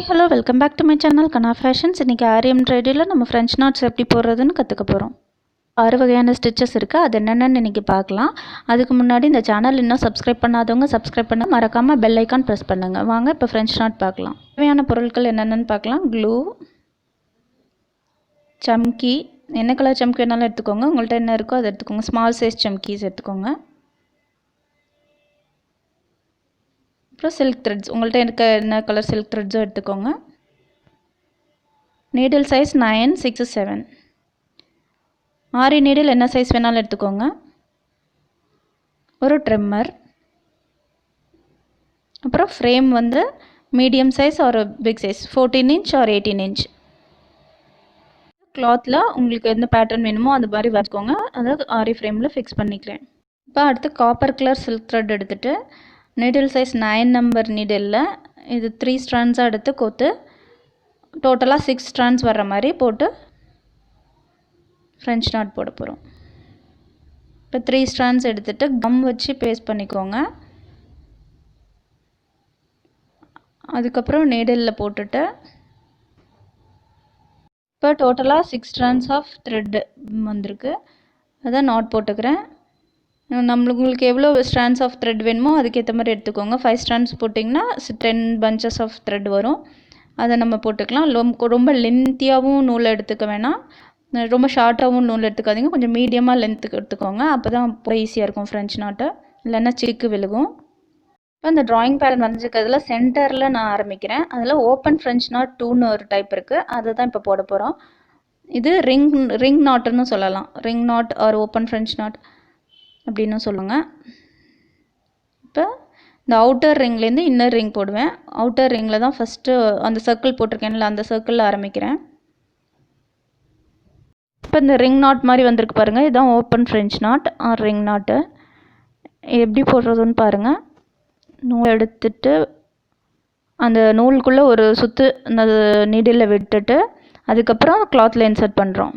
Hi hello welcome back to my channel Kana fashions. இன்றைக்கி ஆரி எம்ப்ராய்டரியில் நம்ம ஃப்ரெஞ்ச் நாட்ஸ் எப்படி போடுறதுன்னு கற்றுக்க போகிறோம். 6 வகையான ஸ்டிச்சஸ் இருக்குது. அது என்னென்னு இன்றைக்கி பார்க்கலாம். அதுக்கு முன்னாடி இந்த சேனல் இன்னும் சப்ஸ்கிரைப் பண்ணாதவங்க சப்ஸ்கிரைப் பண்ண மறக்காமல் பெல் ஐக்கான் ப்ரெஸ் பண்ணுங்கள். வாங்க இப்போ ஃப்ரெஞ்ச் நாட் பார்க்கலாம். தேவையான பொருட்கள் என்னென்னு பார்க்கலாம். க்ளூ, chamki, என்ன கலர் chamki வேணாலும் எடுத்துக்கோங்க. உங்கள்கிட்ட என்ன இருக்கோ அதை எடுத்துக்கோங்க. ஸ்மால் சைஸ் chamkis எடுத்துக்கோங்க. அப்புறம் சில்க் த்ரெட்ஸ், உங்கள்கிட்ட இருக்க என்ன கலர் சில்க் த்ரெட்ஸோ எடுத்துக்கோங்க. Needle size 9, 6, 7. ஆரி நீடில் என்ன சைஸ் வேணாலும் எடுத்துக்கோங்க. ஒரு ட்ரிம்மர், அப்புறம் ஃப்ரேம் வந்து மீடியம் சைஸ் ஒரு big size 14 inch or 18 inch. கிளாத்தில் உங்களுக்கு எந்த பேட்டர்ன் வேணுமோ அது மாதிரி வச்சுக்கோங்க. அதை ஆரி ஃப்ரேமில் ஃபிக்ஸ் பண்ணிக்கிறேன். இப்போ அடுத்து காப்பர் கலர் சில்க் த்ரெட் எடுத்துகிட்டு நீடில் சைஸ் 9 நம்பர் நீடிலில் இது 3 ஸ்ட்ராண்ட்ஸாக எடுத்து கோத்து டோட்டலாக 6 ஸ்ட்ராண்ட்ஸ் வர்ற மாதிரி போட்டு ஃப்ரெஞ்ச் நாட் போட போகிறோம். இப்போ 3 ஸ்ட்ராண்ட்ஸ் எடுத்துகிட்டு கம் வச்சு பேஸ்ட் பண்ணிக்கோங்க. அதுக்கப்புறம் நீடிலில் போட்டுட்டு இப்போ டோட்டலாக 6 ஸ்ட்ராண்ட்ஸ் ஆஃப் த்ரெட்டு வந்திருக்கு. அதான் நாட் போட்டுக்கிறேன். உங்களுக்கு எவ்வளோ ஸ்ட்ராண்ட்ஸ் ஆஃப் த்ரெட் வேணுமோ அதுக்கேற்ற மாதிரி எடுத்துக்கோங்க. 5 ஸ்ட்ராண்ட்ஸ் போட்டிங்கன்னா 10 bunches ஆஃப் த்ரெட் வரும். அதை நம்ம போட்டுக்கலாம். ரொம்ப லென்த்தியாகவும் நூலை எடுத்துக்க வேணாம், ரொம்ப ஷார்ட்டாகவும் நூல் எடுத்துக்காதீங்க. கொஞ்சம் மீடியமாக லென்த்துக்கு எடுத்துக்கோங்க. அப்போ தான் ஈஸியாக இருக்கும் ஃப்ரெஞ்ச் நாட்டை, இல்லைன்னா சிக்கு விழுகும். இப்போ இந்த ட்ராயிங் பேட்டர்ன் வரைஞ்சிக்கிறதுல சென்டரில் நான் ஆரம்பிக்கிறேன். அதில் ஓப்பன் ஃப்ரெஞ்ச் நாட் 2ன்னு ஒரு டைப் இருக்குது. அதை தான் இப்போ போட போகிறோம். இது ரிங் நாட்டுன்னு சொல்லலாம். Ring knot or open French knot அப்படின்னு சொல்லுங்க. இப்போ இந்த அவுட்டர் ரிங்லேருந்து இன்னர் ரிங் போடுவேன். அவுட்டர் ரிங்கில் தான் ஃபஸ்ட்டு அந்த சர்க்கிள் போட்டிருக்கேன்ல, அந்த சர்க்கிளில் ஆரம்பிக்கிறேன். இப்போ இந்த ரிங் நாட் மாதிரி வந்திருக்கு பாருங்கள். இதுதான் open French knot or ring knot. எப்படி போடுறதுன்னு பாருங்கள். நூல் எடுத்துட்டு அந்த நூலுக்குள்ளே ஒரு சுற்று அந்த நீடிலில் விட்டுட்டு அதுக்கப்புறம் கிளாத்தில் இன்சர்ட் பண்ணுறோம்.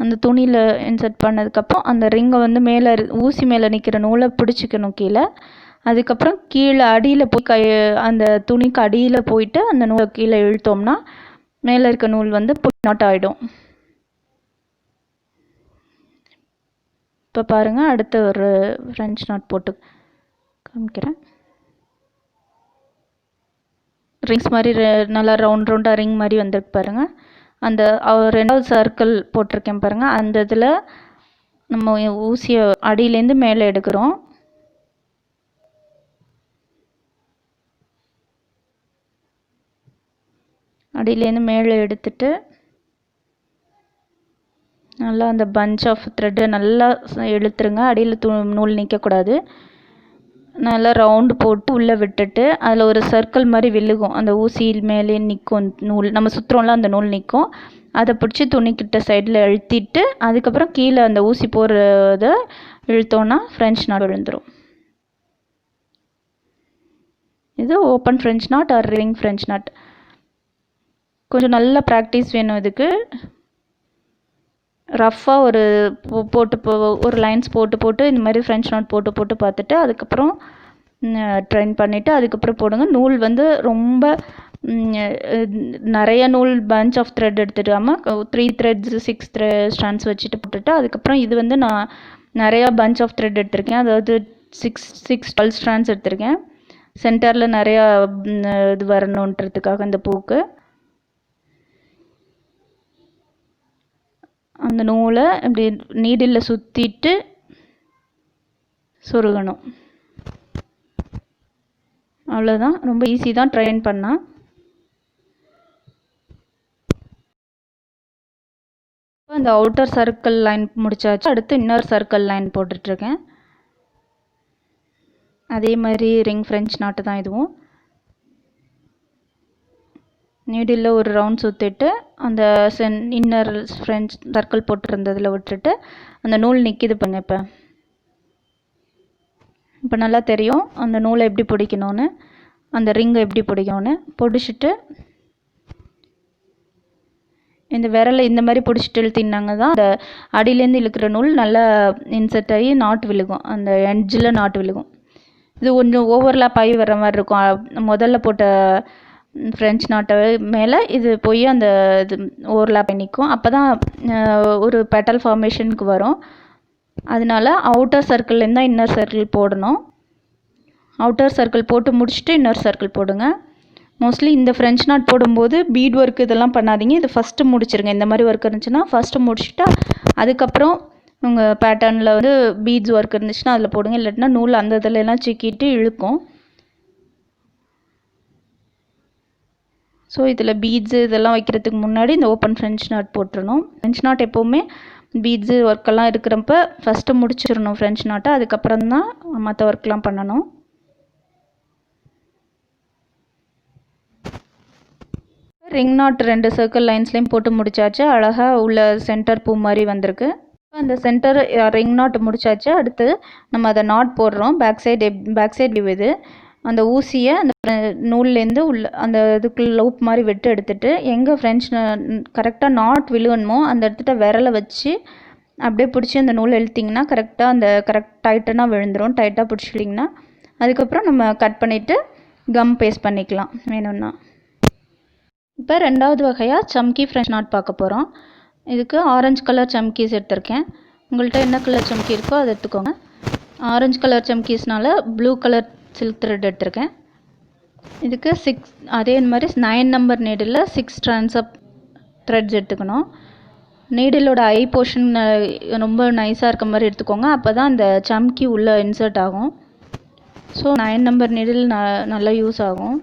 அந்த துணியில் இன்சர்ட் பண்ணதுக்கப்புறம் அந்த ரிங்கை வந்து மேலே ஊசி மேலே நிற்கிற நூலை பிடிச்சிக்கணும் கீழே. அதுக்கப்புறம் கீழே அடியில் போய் அந்த துணிக்கு அடியில் போயிட்டு அந்த நூலை கீழே இழுத்தோம்னா மேலே இருக்க நூல் வந்து நாட் ஆகிடும். இப்போ பாருங்கள், அடுத்து ஒரு ஃப்ரெஞ்ச் நாட் போட்டு காமிக்கிறேன். ரிங்ஸ் மாதிரி நல்லா ரவுண்டாக ரிங் மாதிரி வந்திருக்கு பாருங்கள். அந்த ரெண்டாவது சர்க்கிள் போட்டிருக்கேன் பாருங்கள். அந்த இதில் நம்ம ஊசியை அடியிலேருந்து மேலே எடுக்கிறோம். அடியிலேருந்து மேலே எடுத்துட்டு நல்லா அந்த பஞ்ச் ஆஃப் த்ரெட்டை நல்லா இழுத்துருங்க. அடியில் நூல் நிற்கக்கூடாது. நல்லா ரவுண்டு போட்டு உள்ளே விட்டுட்டு அதில் ஒரு சர்க்கிள் மாதிரி விழுகும். அந்த ஊசி மேலே நிற்கும் நூல், நம்ம சுற்றுறோம்ல அந்த நூல் நிற்கும். அதை பிடிச்சி துணிக்கிட்ட சைடில் அழுத்திட்டு அதுக்கப்புறம் கீழே அந்த ஊசி போடுறத இழுத்தோன்னா ஃப்ரெஞ்ச் நாட் விழுந்துடும். இது open French knot or ring French knot. கொஞ்சம் நல்ல ப்ராக்டிஸ் வேணும் இதுக்கு. ரஃப்பாக ஒரு லைன்ஸ் போட்டு இந்த மாதிரி ஃப்ரெஞ்ச் நாட் போட்டு பார்த்துட்டு அதுக்கப்புறம் ட்ரெயின் பண்ணிவிட்டு அதுக்கப்புறம் போடுங்க. நூல் வந்து ரொம்ப நிறைய நூல் பஞ்ச் ஆஃப் த்ரெட் எடுத்துடாமல் 3 threads 6 ஸ்ட்ராண்ட்ஸ் வச்சுட்டு போட்டுட்டு அதுக்கப்புறம் இது வந்து நான் நிறையா பஞ்ச் ஆஃப் த்ரெட் எடுத்திருக்கேன். அதாவது 12 ஸ்ட்ராண்ட்ஸ் எடுத்திருக்கேன். சென்டரில் நிறையா இது வரணுன்றதுக்காக இந்த பூக்கு அந்த நூலை இப்படி நீடிலில் சுற்றிட்டு சொருகணும். அவ்வளோதான், ரொம்ப ஈஸி தான் ட்ரெயின் பண்ணால். அந்த அவுட்டர் சர்க்கிள் லைன் முடிச்சாச்சு. அடுத்து இன்னொரு சர்க்கிள் லைன் போட்டுட்ருக்கேன். அதே மாதிரி ரிங் ஃப்ரெஞ்ச் நாட்டு தான் இதுவும். நீடிலில் ஒரு ரவுண்ட் சுற்றிட்டு அந்த இன்னர் ஃப்ரெஞ்ச் சர்க்கிள் போட்டிருந்ததில் விட்டுட்டு அந்த நூல் நிற்கிது பாருங்க. இப்போ நல்லா தெரியும் அந்த நூலை எப்படி பிடிக்கணும்னு, அந்த ரிங்கை எப்படி பிடிக்கணும்னு. பிடிச்சிட்டு இந்த விரலை இந்த மாதிரி பிடிச்சிட்டு இழுத்தினாங்க தான் அந்த அடியிலேருந்து இழுக்கிற நூல் நல்லா இன்சர்ட் ஆகி நாட் விழுகும். அந்த எட்ஜில் நாட் விழுகும். இது கொஞ்சம் ஓவர்லாப் ஆகி வர்ற மாதிரி இருக்கும். முதல்ல போட்ட ஃப்ரெஞ்ச் நாட்டை மேலே இது போய் அந்த இது ஓவர்லாப் பண்ணி நிற்கும். அப்போ தான் ஒரு பெட்டல் ஃபார்மேஷனுக்கு வரும். அதனால அவுட்டர் சர்க்கிள்லேருந்து தான் இன்னர் சர்க்கிள் போடணும். அவுட்டர் சர்க்கிள் போட்டு முடிச்சுட்டு இன்னர் சர்க்கிள் போடுங்க. மோஸ்ட்லி இந்த ஃப்ரெஞ்ச் நாட் போடும்போது பீட் ஒர்க் இதெல்லாம் பண்ணாதீங்க. இது ஃபஸ்ட்டு முடிச்சிருங்க. இந்த மாதிரி ஒர்க் இருந்துச்சுன்னா ஃபஸ்ட்டு முடிச்சுட்டா அதுக்கப்புறம் உங்கள் பேட்டர்னில் வந்து பீட்ஸ் ஒர்க் இருந்துச்சுன்னா அதில் போடுங்க. இல்லாட்டினா நூல் அந்த இதுலலாம் சிக்கிட்டு இழுக்கும். ஸோ இதில் பீட்ஸு இதெல்லாம் வைக்கிறதுக்கு முன்னாடி இந்த ஓப்பன் ஃப்ரெஞ்ச் நாட் போட்டுருணும். ஃப்ரெஞ்ச் நாட் எப்போவுமே பீட்ஸு ஒர்க்கெல்லாம் இருக்கிறப்ப ஃபஸ்ட்டு முடிச்சிடணும் ஃப்ரெஞ்ச் நாட்டை. அதுக்கப்புறம் தான் மற்ற ஒர்க்லாம் பண்ணணும். ரிங் நாட் 2 சர்க்கிள் லைன்ஸ்லேயும் போட்டு முடிச்சாச்சு. அழகாக உள்ள சென்டர் பூ மாதிரி வந்திருக்கு. அந்த சென்டர் ரிங் நாட் முடிச்சாச்சு. அடுத்து நம்ம அதை நாட் போடுறோம். பேக் சைடு வியூ இது. அந்த ஊசியை அந்த நூல்லேருந்து உள்ள அந்த இதுக்கு லூப் மாதிரி விட்டு எடுத்துகிட்டு எங்கே ஃப்ரெஞ்ச் கரெக்டாக நாட் விழுகணுமோ அந்த இடத்துல விரலை வச்சு அப்படியே பிடிச்சி அந்த நூல் இழுத்திங்கன்னா கரெக்டாக அந்த டைட்டனாக விழுந்துடும். டைட்டாக பிடிச்சிட்டிங்கன்னா அதுக்கப்புறம் நம்ம கட் பண்ணிவிட்டு கம் பேஸ்ட் பண்ணிக்கலாம் வேணும்னா. இப்போ ரெண்டாவது வகையாக சம்கி ஃப்ரெஞ்ச் நாட் பார்க்க போகிறோம். இதுக்கு ஆரஞ்சு கலர் சம்கீஸ் எடுத்திருக்கேன். உங்கள்கிட்ட என்ன கலர் சம்கி இருக்கோ அதை எடுத்துக்கோங்க. ஆரஞ்சு கலர் சம்கீஸ்னால ப்ளூ கலர் சில்க் த்ரெட் எடுத்திருக்கேன். இதுக்கு அதே மாதிரி 9 number needle 6 strands of threads எடுத்துக்கணும். நீடிலோட ஐ போர்ஷன் ரொம்ப நைஸாக இருக்க மாதிரி எடுத்துக்கோங்க. அப்போ தான் அந்த சம்கி உள்ளே இன்சர்ட் ஆகும். ஸோ 9 நம்பர் நீடில் நல்லா யூஸ் ஆகும்.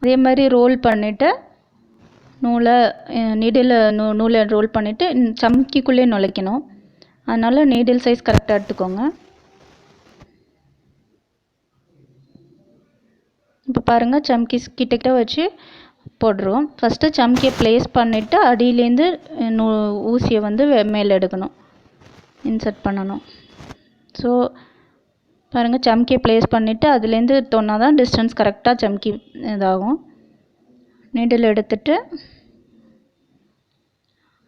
அதே மாதிரி ரோல் பண்ணிவிட்டு நூலை ரோல் பண்ணிவிட்டு சம்கிக்குள்ளே நுழைக்கணும். அதனால் நீடில் சைஸ் கரெக்டாக எடுத்துக்கோங்க. இப்போ பாருங்கள் சம்கி கிட்ட வச்சு போடுறோம். ஃபஸ்ட்டு சம்கியை ப்ளேஸ் பண்ணிவிட்டு அடியிலேருந்து ஊசியை வந்து மேலே எடுக்கணும், இன்சர்ட் பண்ணணும். ஸோ பாருங்கள் சம்கியை ப்ளேஸ் பண்ணிவிட்டு அதுலேருந்து எடுத்தோன்னா தான் டிஸ்டன்ஸ் கரெக்டாக சம்கி இதாகும். நீடில் எடுத்துட்டு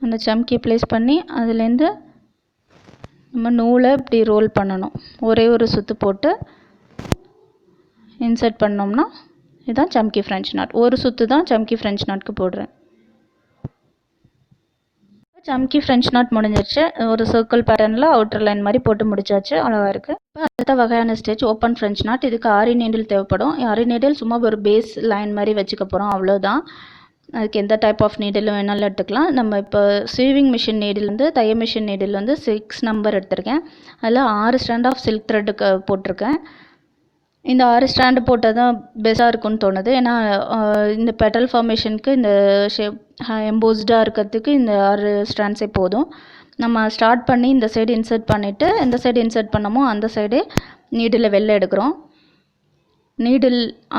அந்த சம்கியை ப்ளேஸ் பண்ணி அதுலேருந்து நம்ம நூலை இப்படி ரோல் பண்ணணும். ஒரே ஒரு சுற்று போட்டு இன்சர்ட் பண்ணோம்னா இதுதான் சம்கி ஃப்ரெஞ்ச் நாட். ஒரு சுற்று தான் சம்கி ஃப்ரெஞ்ச் நாட்க்கு போடுறேன். சம்கி ஃப்ரெஞ்ச் நாட் முடிஞ்சிருச்சு. ஒரு சர்க்கிள் பேட்டர்னில் அவுட்டர் லைன் மாதிரி போட்டு முடிச்சாச்சு. அழகாக இருக்குது. இப்போ அடுத்த வகையான ஸ்டேஜ் ஓப்பன் ஃப்ரெஞ்ச் நாட். இதுக்கு ஆரி நீடில் தேவைப்படும். ஆரி நீடில் சும்மா ஒரு பேஸ் லைன் மாதிரி வச்சுக்க போகிறோம், அவ்வளோதான். அதுக்கு எந்த டைப் ஆஃப் நீடில் வேணாலும் எடுத்துக்கலாம். நம்ம இப்போ சீவிங் மிஷின் நீடில் வந்து தைய மிஷின் நீடில் வந்து 6 நம்பர் எடுத்திருக்கேன். அதில் 6 ஸ்ட்ராண்ட் ஆஃப் சில்க் த்ரெட்டுக்கு போட்டிருக்கேன். இந்த 6 ஸ்ட்ராண்டு போட்டால் தான் பெஸ்ட்டாக இருக்கும்னு தோணுது. ஏன்னா இந்த பெட்டல் ஃபார்மேஷனுக்கு இந்த ஷேப் எம்போஸ்டாக இருக்கிறதுக்கு இந்த 6 ஸ்ட்ராண்ட்ஸே போதும். நம்ம ஸ்டார்ட் பண்ணி இந்த சைடு இன்சர்ட் பண்ணிவிட்டு எந்த சைடு இன்சர்ட் பண்ணமோ அந்த சைடே நீடில் வெளில எடுக்கிறோம்.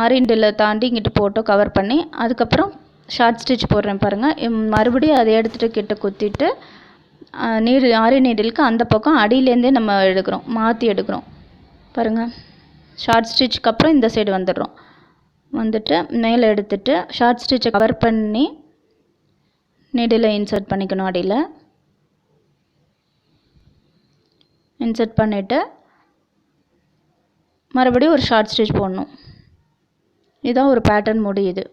ஆரி நீடில் தாண்டி இங்கிட்டு போட்டு கவர் பண்ணி அதுக்கப்புறம் ஷார்ட் ஸ்டிச் போடுறேன் பாருங்கள். மறுபடியும் அதை எடுத்துகிட்டு கிட்ட குத்திட்டு ஆரி நீடிலுக்கு அந்த பக்கம் அடியிலேருந்தே நம்ம எடுக்கிறோம், மாற்றி எடுக்கிறோம் பாருங்கள். ஷார்ட் ஸ்டிச்சுக்கு அப்புறம் இந்த சைடு வந்துட்டு மேலே எடுத்துட்டு ஷார்ட் ஸ்டிச்சை கவர் பண்ணி நீடில் இன்சர்ட் பண்ணிக்கணும். அடியில் இன்சர்ட் பண்ணிவிட்டு மறுபடியும் ஒரு ஷார்ட் ஸ்டிச் போடணும். இதுதான் ஒரு பேட்டர்ன் முடியுது.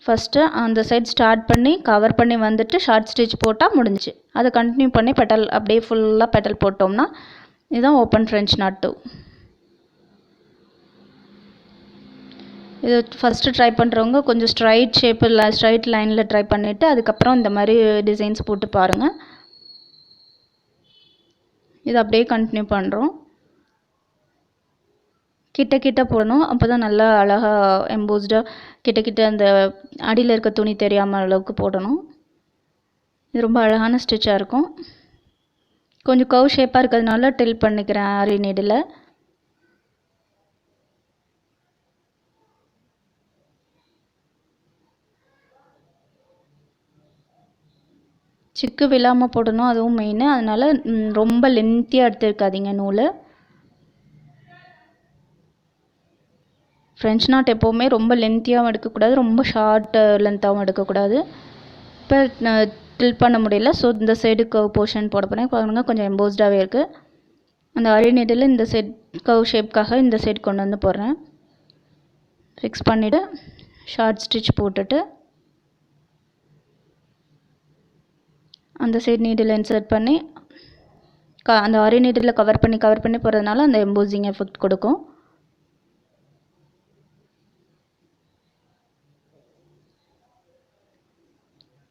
ஃபஸ்ட்டு அந்த சைட் ஸ்டார்ட் பண்ணி கவர் பண்ணி வந்துட்டு ஷார்ட் ஸ்டிச் போட்டால் முடிஞ்சிச்சு. அதை கண்டினியூ பண்ணி பெட்டல் அப்படியே ஃபுல்லாக பெட்டல் போட்டோம்னா இதுதான் ஓப்பன் ஃப்ரெஞ்ச் நாட் 2. இது ஃபஸ்ட்டு ட்ரை பண்ணுறவங்க கொஞ்சம் ஸ்ட்ரைட் லைனில் ட்ரை பண்ணிவிட்டு அதுக்கப்புறம் இந்த மாதிரி டிசைன்ஸ் போட்டு பாருங்கள். இது அப்படியே கண்டினியூ பண்ணுறோம். கிட்ட போடணும். அப்போ தான் நல்லா அழகாக எம்போஸ்டாக கிட்ட அந்த அடியில் இருக்க துணி தெரியாமல் அளவுக்கு போடணும். இது ரொம்ப அழகான ஸ்டிச்சாக இருக்கும். கொஞ்சம் கர்வ் ஷேப்பாக இருக்கிறதுனால டில் பண்ணிக்கிறேன் ஆரி நீடில். சிக்கு விழாமல் போடணும், அதுவும் மெயின். அதனால் ரொம்ப லென்த்தியாக எடுத்துருக்காதீங்க நூல். ஃப்ரெஞ்ச் நாட் எப்போவுமே ரொம்ப லென்த்தியாகவும் எடுக்கக்கூடாது, ரொம்ப ஷார்ட் லென்த்தாகவும் எடுக்கக்கூடாது. இப்போ டில் பண்ண முடியல, ஸோ இந்த சைடு கர்வ் போர்ஷன் போட போகிறேன். பாருங்க கொஞ்சம் எம்போஸ்டாகவே இருக்குது. அந்த ஆரி நீடில் இந்த சைட் கர்வ் ஷேப்காக இந்த சைடு கொண்டு வந்து போடுறேன். ஃபிக்ஸ் பண்ணிவிட்டு ஷார்ட் ஸ்டிச் போட்டுட்டு அந்த சைடு நீடில் இன்சர்ட் பண்ணி அந்த ஆரி நீடில் கவர் பண்ணி போகிறதுனால அந்த எம்போசிங் எஃபெக்ட் கொடுக்கும்.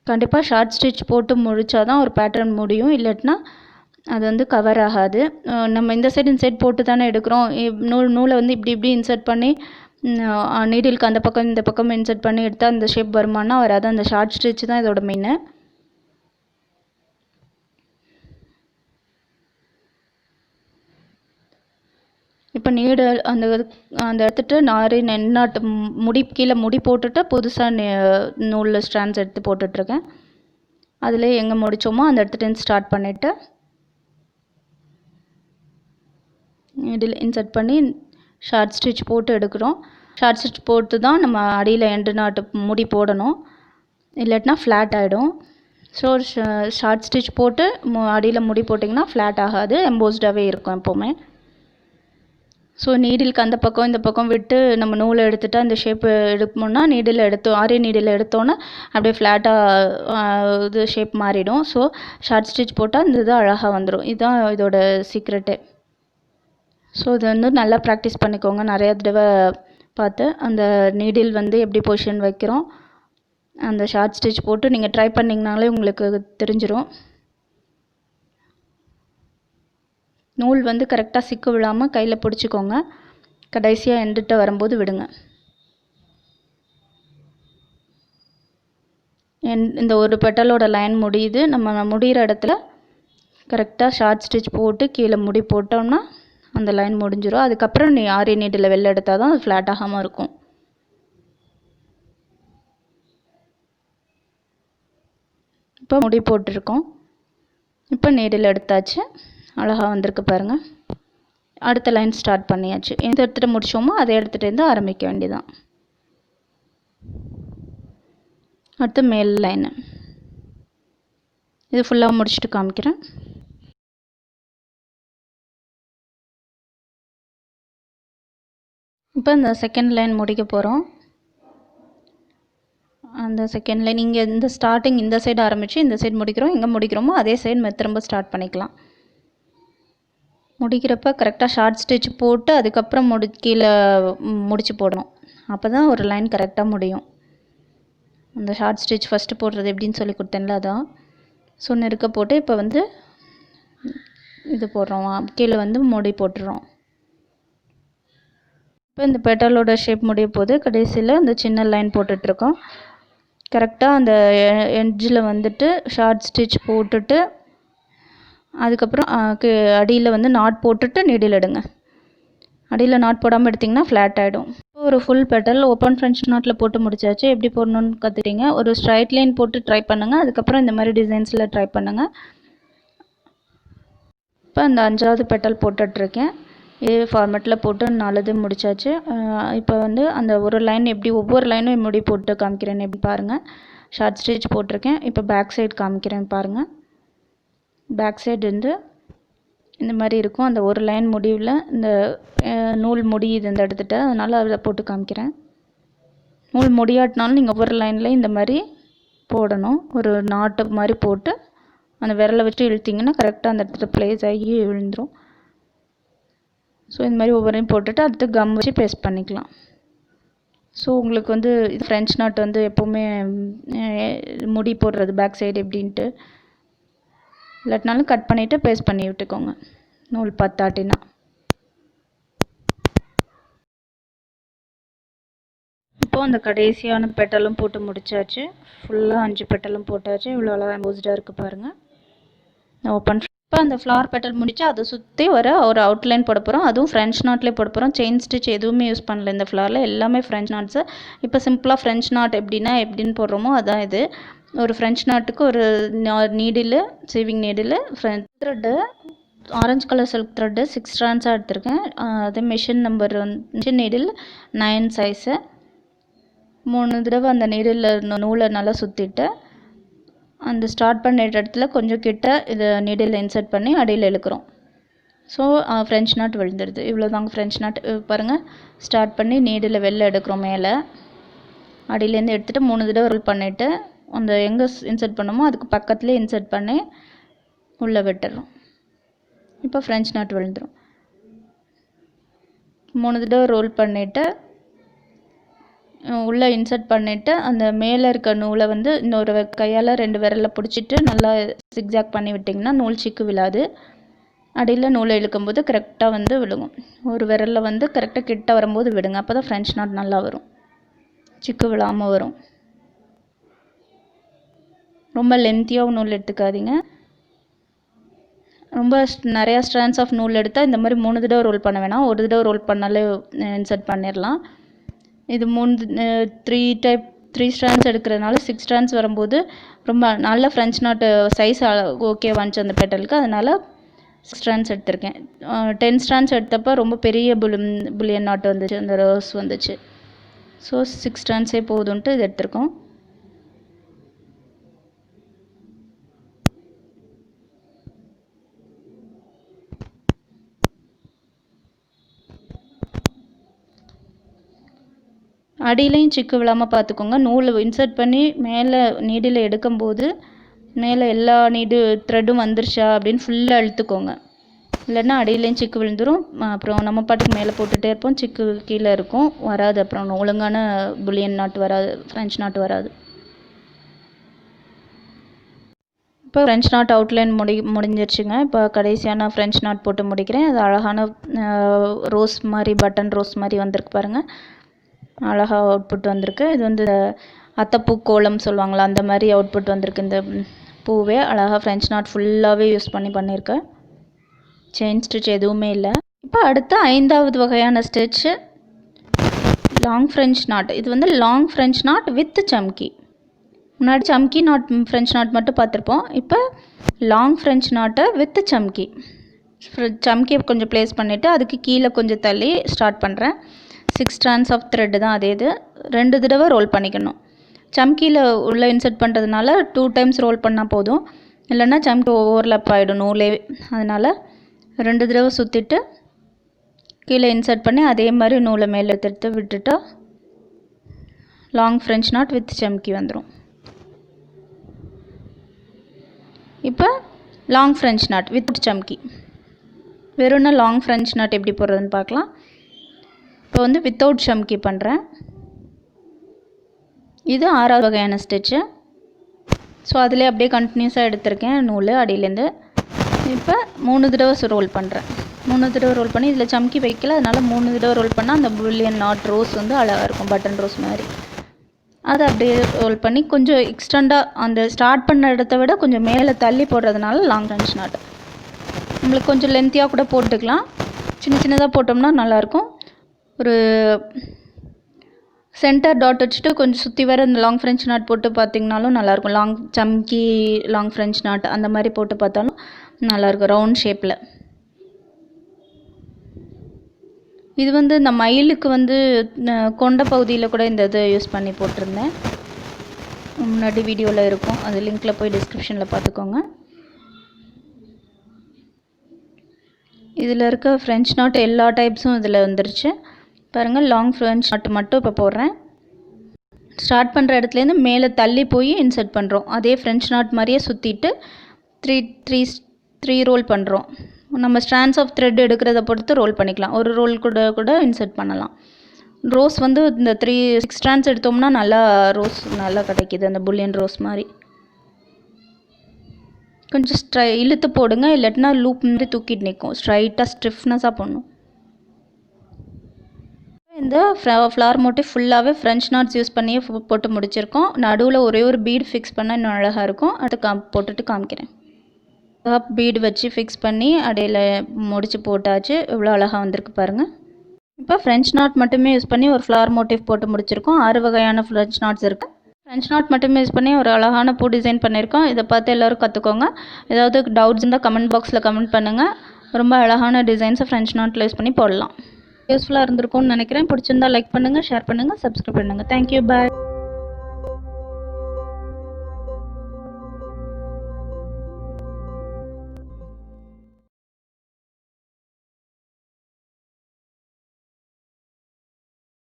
கண்டிப்பாக ஷார்ட் ஸ்டிச் போட்டு முடித்தா தான் ஒரு பேட்டர்ன் முடியும், இல்லாட்டினா அது வந்து கவர் ஆகாது. நம்ம இந்த சைடு போட்டு தானே எடுக்கிறோம். நூலை வந்து இப்படி இன்சர்ட் பண்ணி நீடிலுக்கு அந்த பக்கம் இந்த பக்கம் இன்சர்ட் பண்ணி எடுத்தால் அந்த ஷேப் வருமானா வராது. அந்த ஷார்ட் ஸ்டிச் தான் இதோட மெயின். இப்போ நீடில் அந்த எடுத்துகிட்டு நாரி நென்னாட்டு கீழே முடி போட்டுட்டு புதுசாக நூலில் ஸ்ட்ராண்ட்ஸ் எடுத்து போட்டுட்ருக்கேன். அதில் எங்கே முடித்தோமோ அந்த இடத்துட்டு ஸ்டார்ட் பண்ணிவிட்டு நீடில் இன்சர்ட் பண்ணி ஷார்ட் ஸ்டிச் போட்டு எடுக்கிறோம். ஷார்ட் ஸ்டிச் போட்டு தான் நம்ம அடியில் எண்டு நாட்டு முடி போடணும், இல்லாட்டினா ஃப்ளாட் ஆகிடும். ஸோ ஷார்ட் ஸ்டிச் போட்டு அடியில் முடி போட்டிங்கன்னா ஃப்ளாட் ஆகாது, எம்போஸ்டாகவே இருக்கும் எப்போவுமே. ஸோ நீடிலுக்கு அந்த பக்கம் இந்த பக்கம் விட்டு நம்ம நூலை எடுத்துகிட்டு அந்த ஷேப்பு எடுக்கணும்னா ஆரி நீடில் எடுத்தோன்னே அப்படியே ஃப்ளாட்டாக இது ஷேப் மாறிடும். ஸோ ஷார்ட் ஸ்டிச் போட்டால் இந்த இது அழகாக வந்துடும். இதுதான் இதோட சீக்ரெட்டு. ஸோ இதை வந்து நல்லா ப்ராக்டிஸ் பண்ணிக்கோங்க, நிறையா தடவை பார்த்து. அந்த நீடில் வந்து எப்படி பொசிஷன் வைக்கிறோம், அந்த ஷார்ட் ஸ்டிச் போட்டு நீங்கள் ட்ரை பண்ணிங்கனாலே உங்களுக்கு தெரிஞ்சிடும். நூல் வந்து கரெக்டாக சிக்கு விழாமல் கையில் பிடிச்சிக்கோங்க. கடைசியாக எண்டுகிட்ட வரும்போது விடுங்க. இந்த ஒரு பெட்டலோட லைன் முடியுது. நம்ம முடிகிற இடத்துல கரெக்டாக ஷார்ட் ஸ்டிச் போட்டு கீழே முடி போட்டோம்னா அந்த லைன் முடிஞ்சிடும். அதுக்கப்புறம் ஆரி நீடில் வெளில எடுத்தால் தான் அது ஃப்ளாட் ஆகாமல் இருக்கும். இப்போ முடி போட்டிருக்கோம். இப்போ நீடில் எடுத்தாச்சு, அழகாக வந்திருக்கு பாருங்கள். அடுத்த லைன் ஸ்டார்ட் பண்ணியாச்சு. எந்த இடத்துல முடித்தோமோ அதே இடத்துலேருந்து ஆரம்பிக்க வேண்டியதான். அடுத்து மேல் லைனு இது ஃபுல்லாக முடிச்சுட்டு காமிக்கிறேன். இப்போ இந்த செகண்ட் லைன் முடிக்க போகிறோம். அந்த செகண்ட் லைன் இங்கே இந்த ஸ்டார்டிங் இந்த சைடு ஆரம்பித்து இந்த சைடு முடிக்கிறோம். எங்கே முடிக்கிறோமோ அதே சைடு திரும்ப ஸ்டார்ட் பண்ணிக்கலாம். முடிக்கிறப்ப கரெக்டாக ஷார்ட் ஸ்டிச் போட்டு அதுக்கப்புறம் கீழே முடிச்சு போடணும். அப்போ தான் ஒரு லைன் கரெக்டாக முடியும். அந்த ஷார்ட் ஸ்டிச் ஃபஸ்ட்டு போடுறது எப்படின்னு சொல்லி கொடுத்தேன்ல, அதான். ஸோ நெருக்க போட்டு இப்போ வந்து இது போடுறோம், கீழே வந்து முடி போட்டுறோம். இப்போ இந்த பெட்டலோட ஷேப் முடிய போது கடைசியில் இந்த சின்ன லைன் போட்டுட்ருக்கோம். கரெக்டாக அந்த எட்ஜில் வந்துட்டு ஷார்ட் ஸ்டிச் போட்டுட்டு அதுக்கப்புறம் அடியில் வந்து நாட் போட்டுட்டு நீடில் எடுங்க. அடியில் நாட் போடாமல் எடுத்திங்கன்னா ஃப்ளாட் ஆகிடும். இப்போ ஒரு ஃபுல் பெட்டல் ஓப்பன் ஃப்ரெஞ்ச் நாட்டில் போட்டு முடிச்சாச்சு. எப்படி போடணுன்னு கற்றுட்டீங்க. ஒரு ஸ்ட்ரைட் லைன் போட்டு ட்ரை பண்ணுங்கள். அதுக்கப்புறம் இந்த மாதிரி டிசைன்ஸில் ட்ரை பண்ணுங்கள். இப்போ அந்த 5வது பெட்டல் போட்டுட்ருக்கேன். இதே ஃபார்மேட்டில் போட்டு 4 இது முடிச்சாச்சு. இப்போ வந்து அந்த ஒரு லைன் எப்படி ஒவ்வொரு லைனும் முடி போட்டு காமிக்கிறேன்னு எப்படி பாருங்கள். ஷார்ட் ஸ்டிச் போட்டிருக்கேன். இப்போ பேக் சைடு காமிக்கிறேன் பாருங்கள். பேக் சைடு வந்து இந்த மாதிரி இருக்கும். அந்த ஒரு லைன் முடிவில் இந்த நூல் முடியுது இந்த இடத்துட்ட, அதனால் அதில் போட்டு காமிக்கிறேன். நூல் முடியாட்டினாலும் நீங்கள் ஒவ்வொரு லைன்லேயும் இந்த மாதிரி போடணும். ஒரு நாட்டு மாதிரி போட்டு அந்த விரலை வச்சு இழுத்திங்கன்னா கரெக்டாக அந்த இடத்துல ப்ளேஸ் ஆகி விழுந்துடும். ஸோ இந்த மாதிரி ஒவ்வொரையும் போட்டுட்டு அடுத்து கம் வச்சு பேஸ்ட் பண்ணிக்கலாம். ஸோ உங்களுக்கு வந்து இது ஃப்ரெஞ்ச் நாட் வந்து எப்போவுமே முடி போடுறது பேக் சைடு எப்படின்ட்டு இல்லாட்டினாலும் கட் பண்ணிவிட்டு பேஸ்ட் பண்ணி விட்டுக்கோங்க, நூல் பத்தாட்டினா. இப்போது அந்த கடைசியான பெட்டலும் போட்டு முடிச்சாச்சு. ஃபுல்லாக 5 பெட்டலும் போட்டாச்சு. இவ்வளோ அழகாக எம்போஸ்டாக இருக்குது பாருங்கள். ஓப்பன். இப்போ அந்த ஃப்ளார் பெட்டல் முடிச்சு அதை சுற்றி ஒரு அவுட்லைன் போட போகிறோம். அதுவும் ஃப்ரெஞ்ச் நாட்லேயே போட போகிறோம். செயின் ஸ்டிச் எதுவுமே யூஸ் பண்ணல இந்த ஃப்ளாரில், எல்லாமே ஃப்ரெஞ்ச் நாட்ஸு. இப்போ சிம்பிளாக ஃப்ரெஞ்ச் நாட் எப்படின்னு போடுறோமோ அதான் இது. ஒரு ஃப்ரெஞ்ச் நாட்டுக்கு ஒரு needle, sewing needle, thread orange colour silk thread 6 ஸ்ட்ராண்ட்ஸாக எடுத்திருக்கேன். அதே மிஷின் நீடில் 9 சைஸு. 3 தடவை அந்த நீடில் நூலை நல்லா சுற்றிட்டு அந்த ஸ்டார்ட் பண்ண இடத்துல கொஞ்சம் கிட்ட இதை நீடில் இன்சர்ட் பண்ணி அடியில் இழுக்கிறோம். ஸோ ஃப்ரெஞ்ச் நாட் விழுந்துடுது. இவ்வளோ தாங்க ஃப்ரெஞ்ச் நாட். பாருங்கள், ஸ்டார்ட் பண்ணி நீடில் வெளில எடுக்கிறோம். மேலே அடியிலேருந்து எடுத்துகிட்டு 3 தடவை ரோல் பண்ணிவிட்டு அந்த எங்கே இன்சர்ட் பண்ணோமோ அதுக்கு பக்கத்துலேயே இன்சர்ட் பண்ணி உள்ளே விட்டுறோம். இப்போ ஃப்ரெஞ்ச் நாட் விழுந்துடும். 3 தடவை ரோல் பண்ணிவிட்டு உள்ளே இன்சர்ட் பண்ணிவிட்டு அந்த மேலே இருக்க நூலை வந்து இன்னொரு கையால் 2 விரலில் பிடிச்சிட்டு நல்லா சிக்ஸாக் பண்ணி விட்டிங்கன்னா நூல் சிக்கு விழாது. அடியில் நூலை இழுக்கும்போது கரெக்டாக வந்து விழுகும். ஒரு விரலில் வந்து கரெக்டாக கிட்ட வரும்போது விடுங்க. அப்போ தான் ஃப்ரெஞ்ச் நாட் நல்லா வரும், சிக்கு விழாமல் வரும். ரொம்ப லென்த்தியாகவும் நூல் எடுத்துக்காதீங்க. ரொம்ப நிறையா ஸ்ட்ராண்ட்ஸ் ஆஃப் நூல் எடுத்தால் இந்த மாதிரி 3 தடவை ரோல் பண்ண வேணாம். ஒரு தடவை ரோல் பண்ணாலே இன்சர்ட் பண்ணிடலாம். இது 3 ஸ்ட்ராண்ட்ஸ் எடுக்கிறதுனால 6 ஸ்ட்ராண்ட்ஸ் வரும்போது ரொம்ப நல்ல ஃப்ரெஞ்ச் நாட்டு சைஸ் ஓகே வந்துச்சு அந்த பெட்டலுக்கு. அதனால் 6 ஸ்ட்ராண்ட்ஸ் எடுத்திருக்கேன். 10 ஸ்ட்ராண்ட்ஸ் எடுத்தப்போ ரொம்ப பெரிய புல்லியன் நாட் வந்துச்சு, அந்த ரோஸ் வந்துச்சு. ஸோ 6 ஸ்ட்ராண்ட்ஸே போதுன்ட்டு இது எடுத்திருக்கோம். அடியிலையும் சிக்கு விழாமல் பார்த்துக்கோங்க. நூல் இன்சர்ட் பண்ணி மேலே நீடில் எடுக்கும்போது மேலே எல்லா த்ரெட்டும் வந்துருச்சா அப்படின்னு ஃபுல்லாக இழுத்துக்கோங்க. இல்லைன்னா அடியிலையும் சிக்கு விழுந்துடும். அப்புறம் நம்ம பாட்டுக்கு மேலே போட்டுகிட்டே இருப்போம், சிக்கு கீழே இருக்கும், வராது. அப்புறம் ஒழுங்கான புல்லியன் நாட் வராது, ஃப்ரெஞ்ச் நாட் வராது. இப்போ ஃப்ரெஞ்ச் நாட் அவுட்லைன் முடிஞ்சிருச்சுங்க. இப்போ கடைசியான ஃப்ரெஞ்ச் நாட் போட்டு முடிக்கிறேன். அது அழகான ரோஸ் மாதிரி, பட்டன் ரோஸ் மாதிரி வந்திருக்கு பாருங்கள். அழகாக அவுட்புட் வந்திருக்கு. இது வந்து அத்தைப்பூ கோலம் சொல்லுவாங்களா, அந்த மாதிரி அவுட்புட் வந்திருக்கு. இந்த பூவே அழகாக ஃப்ரெஞ்ச் நாட் ஃபுல்லாகவே யூஸ் பண்ணியிருக்கேன். செயின் ஸ்டிச் எதுவுமே இல்லை. இப்போ அடுத்த 5வது வகையான ஸ்டிச்சு லாங் ஃப்ரெஞ்ச் நாட். இது வந்து லாங் ஃப்ரெஞ்ச் நாட் வித் சம்கி. முன்னாடி சம்கி நாட் ஃப்ரெஞ்ச் நாட் மட்டும் பார்த்துருப்போம். இப்போ லாங் ஃப்ரெஞ்ச் நாட்டை வித் சம்கி. சம்கி கொஞ்சம் ப்ளேஸ் பண்ணிவிட்டு அதுக்கு கீழே கொஞ்சம் தள்ளி ஸ்டார்ட் பண்ணுறேன். 6 ஸ்ட்ராண்ட்ஸ் ஆஃப் த்ரெட் தான் அதே இது. 2 தடவை ரோல் பண்ணிக்கணும். சம்கியில் உள்ளே இன்சர்ட் பண்ணுறதுனால 2 டைம்ஸ் ரோல் பண்ணால் போதும். இல்லைன்னா சம்கி ஓவர்லாப் ஆகிடும் நூலே. அதனால் 2 தடவை சுற்றிட்டு கீழே இன்சர்ட் பண்ணி அதே மாதிரி நூலை மேலே எடுத்து விட்டுட்டா லாங் ஃப்ரெஞ்ச் நாட் வித் சம்கி வந்துடும். இப்போ லாங் ஃப்ரெஞ்ச் நாட் வித் சம்கி. வெறும்னா லாங் ஃப்ரெஞ்ச் நாட் எப்படி போடுறதுன்னு பார்க்கலாம். இப்போ வந்து வித்தவுட் சம்கி பண்ணுறேன். இது 6வது வகையான ஸ்டிச்சு. ஸோ அதிலே அப்படியே கண்டினியூஸாக எடுத்திருக்கேன் நூல் அடியிலேருந்து. இப்போ 3 தடவை ரோல் பண்ணுறேன். 3 தடவை ரோல் பண்ணி இதில் சம்கி வைக்கல, அதனால் 3 தடவை ரோல் பண்ணால் அந்த புல்லியன் நாட் ரோஸ் வந்து அழகாக இருக்கும், பட்டன் ரோஸ் மாதிரி. அதை அப்படியே ரோல் பண்ணி கொஞ்சம் எக்ஸ்டெண்டாக அந்த ஸ்டார்ட் பண்ண இடத்த விட கொஞ்சம் மேலே தள்ளி போடுறதுனால லாங் ஃப்ரெஞ்ச் நாட். நம்மளுக்கு கொஞ்சம் லென்த்தியாக கூட போட்டுக்கலாம். சின்னதாக போட்டோம்னா நல்லாயிருக்கும். ஒரு சென்டர் டாட் வச்சுட்டு கொஞ்சம் சுற்றி வர இந்த லாங் ஃப்ரெஞ்ச் நாட் போட்டு பார்த்திங்கனாலும் நல்லாயிருக்கும். லாங் சம்கி, லாங் ஃப்ரெஞ்ச் நாட் அந்த மாதிரி போட்டு பார்த்தாலும் நல்லாயிருக்கும் ரவுண்ட் ஷேப்பில். இது வந்து இந்த மயிலுக்கு வந்து கொண்ட பகுதியில் கூட இந்த இது யூஸ் பண்ணி போட்டிருந்தேன். முன்னாடி வீடியோவில் இருக்கும், அது லிங்க்கில் போய் டிஸ்கிரிப்ஷனில் பார்த்துக்கோங்க. இதில் இருக்க ஃப்ரெஞ்ச் நாட் எல்லா டைப்ஸும் இதில் வந்துருச்சு பாருங்கள். லாங் ஃப்ரெஞ்ச் நாட் மட்டும் இப்போ போடுறேன். ஸ்டார்ட் பண்ணுற இடத்துலேருந்து மேலே தள்ளி போய் இன்சர்ட் பண்ணுறோம். அதே ஃப்ரெஞ்ச் நாட் மாதிரியே சுற்றிட்டு 3 ரோல் பண்ணுறோம். நம்ம ஸ்ட்ராண்ட்ஸ் ஆஃப் த்ரெட் எடுக்கிறத பொறுத்து ரோல் பண்ணிக்கலாம். ஒரு ரோல் கூட இன்சர்ட் பண்ணலாம். ரோஸ் வந்து இந்த 6 ஸ்ட்ராண்ட்ஸ் எடுத்தோம்னா நல்லா ரோஸ் நல்லா கிடைக்கிது, அந்த புல்லியன் ரோஸ் மாதிரி. கொஞ்சம் இழுத்து போடுங்க, இல்லாட்டினா லூப் மாதிரி தூக்கிட்டு நிற்கும். ஸ்ட்ரைட்டாக ஸ்டிஃப்னஸாக போடணும். இந்த ஃப்ளவர் மோட்டிவ் ஃபுல்லாகவே ஃப்ரெஞ்ச் நாட்ஸ் யூஸ் பண்ணியே போட்டு முடிச்சிருக்கோம். நடுவில் ஒரே ஒரு பீடு ஃபிக்ஸ் பண்ணால் இன்னும் அழகாக இருக்கும். அடுத்து போட்டுட்டு காமிக்கிறேன். பீடு வச்சு ஃபிக்ஸ் பண்ணி அடையில் முடிச்சு போட்டாச்சு. இவ்வளோ அழகாக வந்திருக்கு பாருங்கள். இப்போ ஃப்ரெஞ்ச் நாட் மட்டுமே யூஸ் பண்ணி ஒரு ஃப்ளவர் மோட்டிவ் போட்டு முடிச்சிருக்கோம். 6 வகையான ஃப்ரெஞ்ச் நாட்ஸ் இருக்குது. ஃப்ரெஞ்ச் நாட் மட்டுமே யூஸ் பண்ணி ஒரு அழகான பூ டிசைன் பண்ணியிருக்கோம். இதை பார்த்து எல்லோரும் கற்றுக்கோங்க. ஏதாவது டவுட்ஸ் இருந்தால் கமெண்ட் பாக்ஸில் கமெண்ட் பண்ணுங்கள். ரொம்ப அழகான டிசைன்ஸை ஃப்ரெஞ்ச் நாட்டில் யூஸ் பண்ணி போடலாம். யூஸ்ஃபுல்லாக இருந்திருக்கும்னு நினைக்கிறேன். பிடிச்சிருந்தா லைக் பண்ணுங்கள், ஷேர் பண்ணுங்கள், சப்ஸ்கிரைப் பண்ணுங்கள். தேங்க்யூ, பாய்.